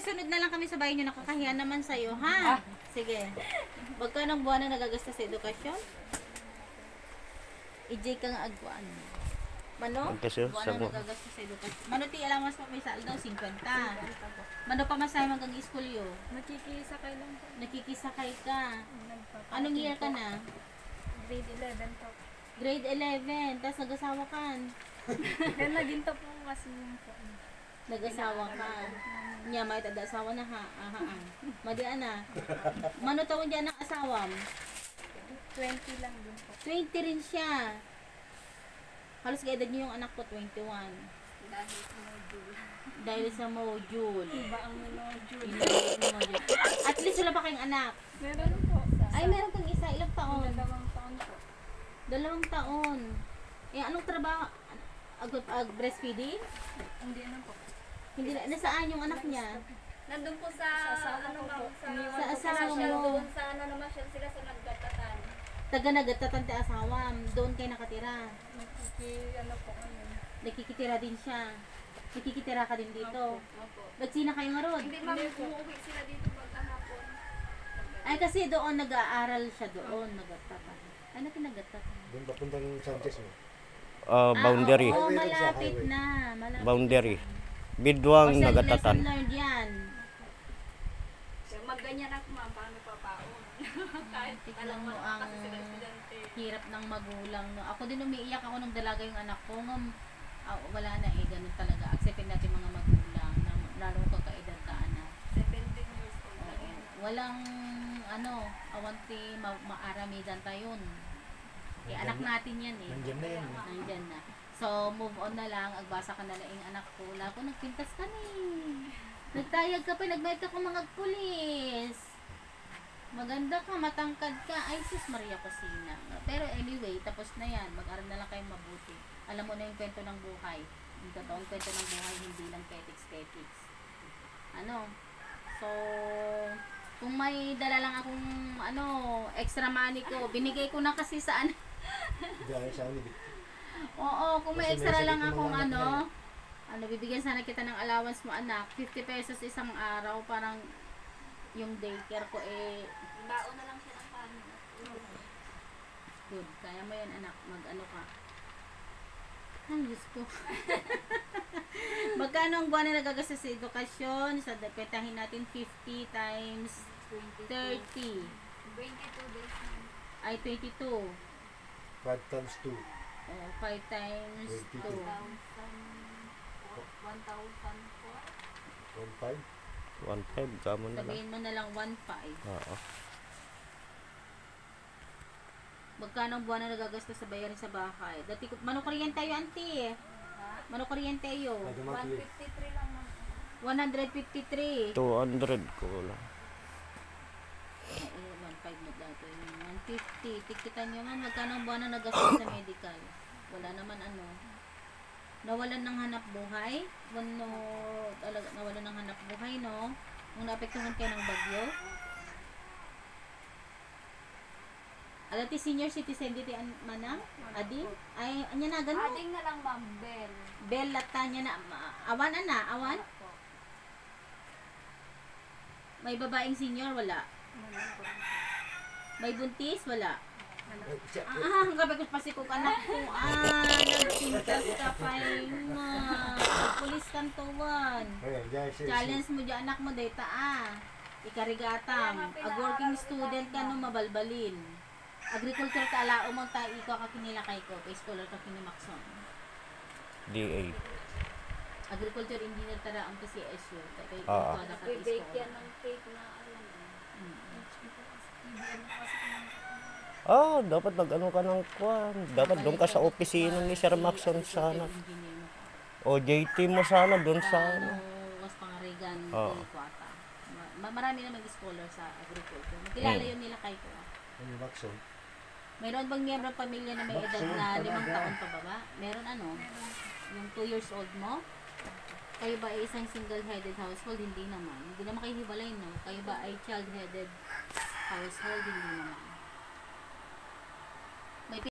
susunod na lang kami sa bahay nyo. Nakakahiya naman sa'yo, ha? Sige. Magkano buwan na nagagasta sa edukasyon? EJ ka nga agwaan. Mano? Buwan na nagagasta sa edukasyon. Mano, ti alam mas pa may saldo, 50. Mano pa masaya hanggang school yo? Nakikisakay lang po. Nakikisakay ka. Anong year ka na? Grade 11 po. Grade 11. Tapos nag-asawa ka. Then naginto po kasi yung po. Nag-asawa ka. Nya, may tada-asawa na ha. Madian na. Mano taon dyan ang asawam? 20 lang din po. 20 rin siya. Halos kaedad niyo yung anak ko, 21. Dahil sa module. Dahil sa module. Iba ang module. At least wala pa kayong anak. Meron po. Ay, meron kang isa. Ilang taon? 2 taon po. 2 taon. Eh, anong trabaho? Breastfeeding? Hindi na po. Hindi na. Nasaan yung anak niya? Nandun po sa ano ba? Sa asawa mo. Doon sa ano naman siya sila sa naggatatan. Taga nagatatan ti asawam. Doon kayo nakatira. Ano po kami. Nakikitira din siya. Nakikitira ka din dito. Opo. Nagsina kayo nga ron? Hindi ma'am, umuwi sila dito pagkahapon. Ay, kasi doon nag-aaral siya doon. Nagatatan. Ay, na pinagatatan. Doon papuntang Sanchez mo. Boundary. Oo, malapit na. Malapit Boundary. na. Bidwang Lesson nagatatan. learned yan. So, magganyan ako ma'am, paano papaon? Kahit Tignan mo alam ang kasi sila estudyante. hirap ng magulang. No? Ako din umiiyak ako nung dalaga yung anak ko. Wala na eh, ganun talaga. Acceptin natin mga magulang. Na, lalo kung kakaedad ka anak. 17 years old na rin. Walang awanti maaramidan tayon. Eh, anak natin yan eh. Nandiyan na yan. Nandyan na. So, move on na lang. Agbasa ka na lang yung anak ko. Wala ko, nagpintas ka na eh. Nagtayag ka pa, nagbayad ka kung mga pulis. Maganda ka, matangkad ka. Ay, sis Maria Cosina. Pero anyway, tapos na yan. Mag-aral na lang kayo mabuti. Alam mo na yung kwento ng buhay. Yung totoong kwento ng buhay, hindi lang ketiks-ketiks. Ano? So, kung may dala lang akong extra money ko, binigay ko na kasi sa Dahil sa amin. Oo, kung may Kasi extra may lang sakit akong yung mga anak bibigyan sana kita ng allowance mo anak, 50 pesos isang araw, parang yung daycare ko eh, Baon na lang siya ng paano. good, kaya mo yan anak, mag-ano ka. Ay, Diyos ko. Magkano ang buwan na nagagastos sa edukasyon? Sa depetahin natin 50 times 30. 22 days na. Ay, 22. 5 times 2. 5 times 2. 22. 1,004. 1.5. 1.5 kamo na lang. Sabihin mo na lang 1.5. Oo. Magkano ang buwan na nagagastos sa bayarin sa bahay? Dati ko, mano kuryente tayo, auntie. Mano kuryente tayo. 153 lang ma'am. 153. 200 ko lang. Eh, 1.5 mo dati. 150. Tikitan nyo man, magkano ang buwan na nagastos sa medical? Wala naman Nawalan ng hanap buhay. Talaga, nawalan ng hanap buhay, no? Nung naapektuhan kayo ng bagyo. Alati senior citizen dito manang? Ading? Ay, anya na ganun? Ading na lang ma'am, Bell. Bell lata niya na. Awan na? Awan? May babaeng senior? Wala. May buntis? Wala. Gabi ko pa si kong anak ko. Nagpintas ka pa pulis kantuan. Challenge mo dyan anak mo data ikarigatam. Ag working student ka no mabalbalin. Agriculture ka alao mo ta ikaw ka kinilakay ko. Pa scholar ka kinimakson. DA. Agriculture engineer tara ang PCSU. Kaya ikaw Oo. ada ka Bibake scholar. yan ng cake na Dapat nag-ano ka ng kwan. Dapat doon ka sa opisina ni Sir Maxon sana. O JT mo sana doon sana. Was pangarigan Oo. kwata. Marami na mag-scholar sa agriculture. Magkilala yun nila kay ko. Ano yung Maxon? Mayroon bang miyembro ng pamilya na may edad na 5 taon pa baba? Meron yung 2 years old mo? Kayo ba ay isang single-headed household? Hindi naman. Hindi naman kayo hibalay, no? Kayo ba ay child-headed household? Hindi naman.